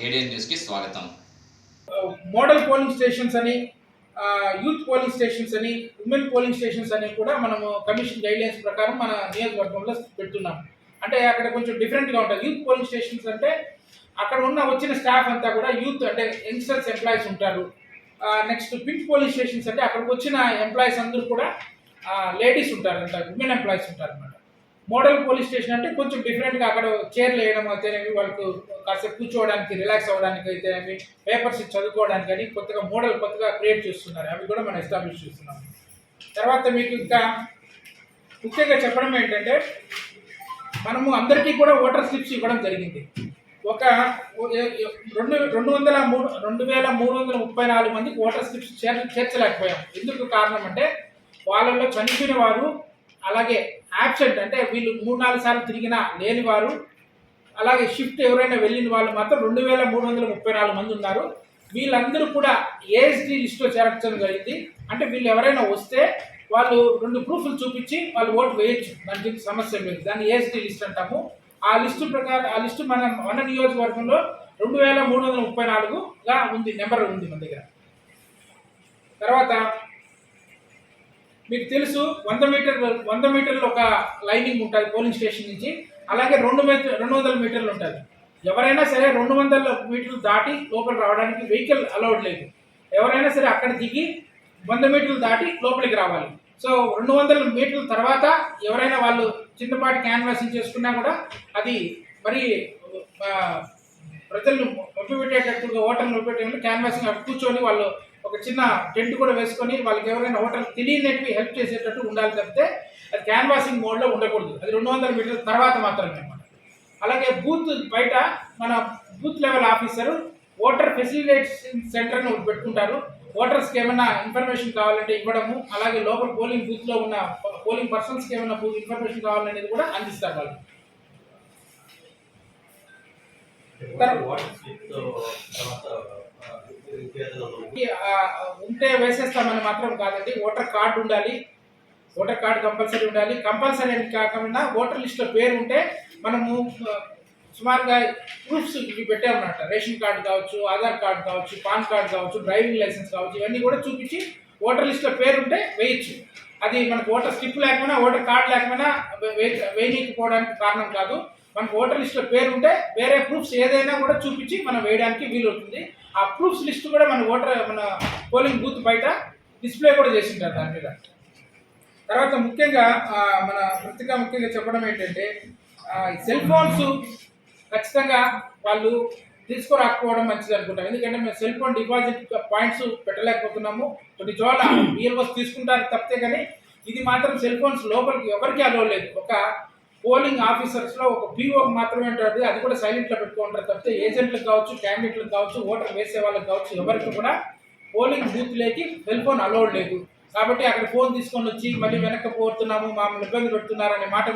ADN న్యూస్కి స్వాగతం. Model polling stations అని, యూత్ పోలింగ్ స్టేషన్స్ అని, ఉమెన్ పోలింగ్ స్టేషన్స్ అని కూడా మనము కమిషన్ గైడ్లైన్స్ ప్రకారం మన నియోజకవర్గంలో పెడుతున్నాం. అంటే అక్కడ కొంచెం డిఫరెంట్గా ఉంటుంది. యూత్ పోలింగ్ స్టేషన్స్ అంటే అక్కడ వచ్చిన స్టాఫ్ అంతా కూడా యూత్, అంటే యంగ్స్టర్స్ ఎంప్లాయీస్ ఉంటారు. నెక్స్ట్ పింక్ పోలింగ్ స్టేషన్స్ అంటే అక్కడికి వచ్చిన ఎంప్లాయీస్ అందరూ కూడా లేడీస్ ఉంటారు, అంటే ఉమెన్ ఎంప్లాయీస్ ఉంటారు అన్నమాట. మోడల్ పోలీస్ స్టేషన్ అంటే కొంచెం డిఫరెంట్గా అక్కడ చైర్లు వేయడం అయితేనేమి, వాళ్ళకు కాసేపు కూర్చోవడానికి, రిలాక్స్ అవ్వడానికి అయితేనేమి, పేపర్స్ చదువుకోవడానికి అని కొత్తగా క్రియేట్ చేస్తున్నారు. అవి కూడా మనం ఎస్టాబ్లిష్ చేస్తున్నాం. తర్వాత మీకు ఇంకా ముఖ్యంగా చెప్పడం ఏంటంటే, మనము అందరికీ కూడా ఓటర్ స్లిప్స్ ఇవ్వడం జరిగింది. ఒక 2334 మందికి ఓటర్ స్లిప్స్ చేర్చలేకపోయాం. ఎందుకు కారణం అంటే, వాళ్ళలో చనిపోయిన వారు, అలాగే యాబ్సెంట్ అంటే వీళ్ళు 3-4 సార్లు తిరిగినా లేని వారు, అలాగే షిఫ్ట్ ఎవరైనా వెళ్ళిన వాళ్ళు మాత్రం 2334 మంది ఉన్నారు. వీళ్ళందరూ కూడా ఏఎస్డి లిస్టులో చేర్చడం జరిగింది. అంటే వీళ్ళు ఎవరైనా వస్తే వాళ్ళు 2 ప్రూఫ్లు చూపించి వాళ్ళు ఓటు వేయచ్చు, దానికి సమస్య లేదు. దాన్ని ఏఎస్డి లిస్ట్ అంటాము. ఆ లిస్టు ప్రకారం ఆ లిస్టు మన నియోజకవర్గంలో 2334గా ఉంది, నెంబర్ ఉంది మన దగ్గర. తర్వాత మీకు తెలుసు 100 మీటర్లు ఒక లైనింగ్ ఉంటుంది పోలింగ్ స్టేషన్ నుంచి, అలాగే 200 మీటర్లు ఉంటుంది. ఎవరైనా సరే 200 మీటర్లు దాటి లోపల రావడానికి వెహికల్ అలౌడ్ లేదు. ఎవరైనా సరే అక్కడ దిగి 100 మీటర్లు దాటి లోపలికి రావాలి. సో 200 మీటర్ల తర్వాత ఎవరైనా వాళ్ళు చిన్నపాటి క్యాన్వాసింగ్ చేసుకున్నా కూడా అది మరి ప్రజలను ఒప్పిపెట్టేటట్టుగా, ఓటర్లు ఒప్పిపెట్టేటట్టు క్యాన్వాసింగ్ అక్కడ కూర్చొని వాళ్ళు ఒక చిన్న టెంట్ కూడా వేసుకొని వాళ్ళకి ఎవరైనా ఓటర్లు తెలియనట్టు హెల్ప్ చేసేటట్టు ఉండాలి తప్పితే అది క్యాన్వాసింగ్ మోడ్లో ఉండకూడదు. అది 200 మీటర్ల తర్వాత మాత్రమే అన్నమాట. అలాగే బూత్ బయట మన booth level officer voter facilitation సెంటర్ని పెట్టుకుంటారు. ఓటర్స్కి ఏమైనా ఇన్ఫర్మేషన్ కావాలంటే ఇవ్వడము, అలాగే లోపల పోలింగ్ బూత్లో ఉన్న పోలింగ్ పర్సన్స్కి ఏమైనా ఇన్ఫర్మేషన్ కావాలనేది కూడా అందిస్తారు వాళ్ళు. ఉంటే వేసేస్తామని మాత్రం కాదండి. ఓటర్ కార్డు ఉండాలి, ఓటర్ కార్డు కంపల్సరీ ఉండాలి. కంపల్సరీ అని కాకుండా ఓటర్ లిస్ట్లో పేరు ఉంటే మనము సుమారుగా ప్రూఫ్స్ ఇవి పెట్టామన్నమాట. రేషన్ కార్డు కావచ్చు, ఆధార్ కార్డు కావచ్చు, పాన్ కార్డు కావచ్చు, డ్రైవింగ్ లైసెన్స్ కావచ్చు, ఇవన్నీ కూడా చూపించి ఓటర్ లిస్ట్లో పేరు ఉంటే వేయచ్చు. అది మనకు ఓటర్ స్లిప్ లేకపోయినా, ఓటర్ కార్డు లేకపోయినా వేయకపోవడానికి కారణం కాదు. మనకు ఓటర్ లిస్ట్లో పేరు ఉంటే వేరే ప్రూఫ్స్ ఏదైనా కూడా చూపించి మనం వేయడానికి వీలవుతుంది. ఆ ప్రూఫ్స్ లిస్ట్ కూడా మన పోలింగ్ బూత్ బయట డిస్ప్లే కూడా చేసింటారు దాని మీద. తర్వాత ముఖ్యంగా ముఖ్యంగా చెప్పడం ఏంటంటే, సెల్ ఫోన్స్ ఖచ్చితంగా వాళ్ళు తీసుకురాకపోవడం మంచిది అనుకుంటాం. ఎందుకంటే మేము సెల్ ఫోన్ డిపాజిట్ పాయింట్స్ పెట్టలేకపోతున్నాము. కొన్ని చోట్ల బిఎల్ఓస్ తీసుకుంటారు తప్పితే, కానీ ఇది మాత్రం సెల్ ఫోన్స్ లోపలికి ఎవరికి అలౌ లేదు. ఒక పోలింగ్ ఆఫీసర్స్లో ఒక పీఓకి మాత్రమే ఉంటుంది. అది కూడా సైలెంట్లో పెట్టుకుంటారు తప్పితే ఏజెంట్లకు కావచ్చు, క్యాండిడేట్లకు కావచ్చు, ఓటర్ వేసే వాళ్ళకి కావచ్చు, ఎవరికి కూడా పోలింగ్ బూత్లోకి సెల్ ఫోన్ అలౌడ్ లేదు. కాబట్టి అక్కడ ఫోన్ తీసుకొని వచ్చి మళ్ళీ వెనక్కి పోతున్నాము, మమ్మల్ని ఇబ్బంది పెడుతున్నారనే మాట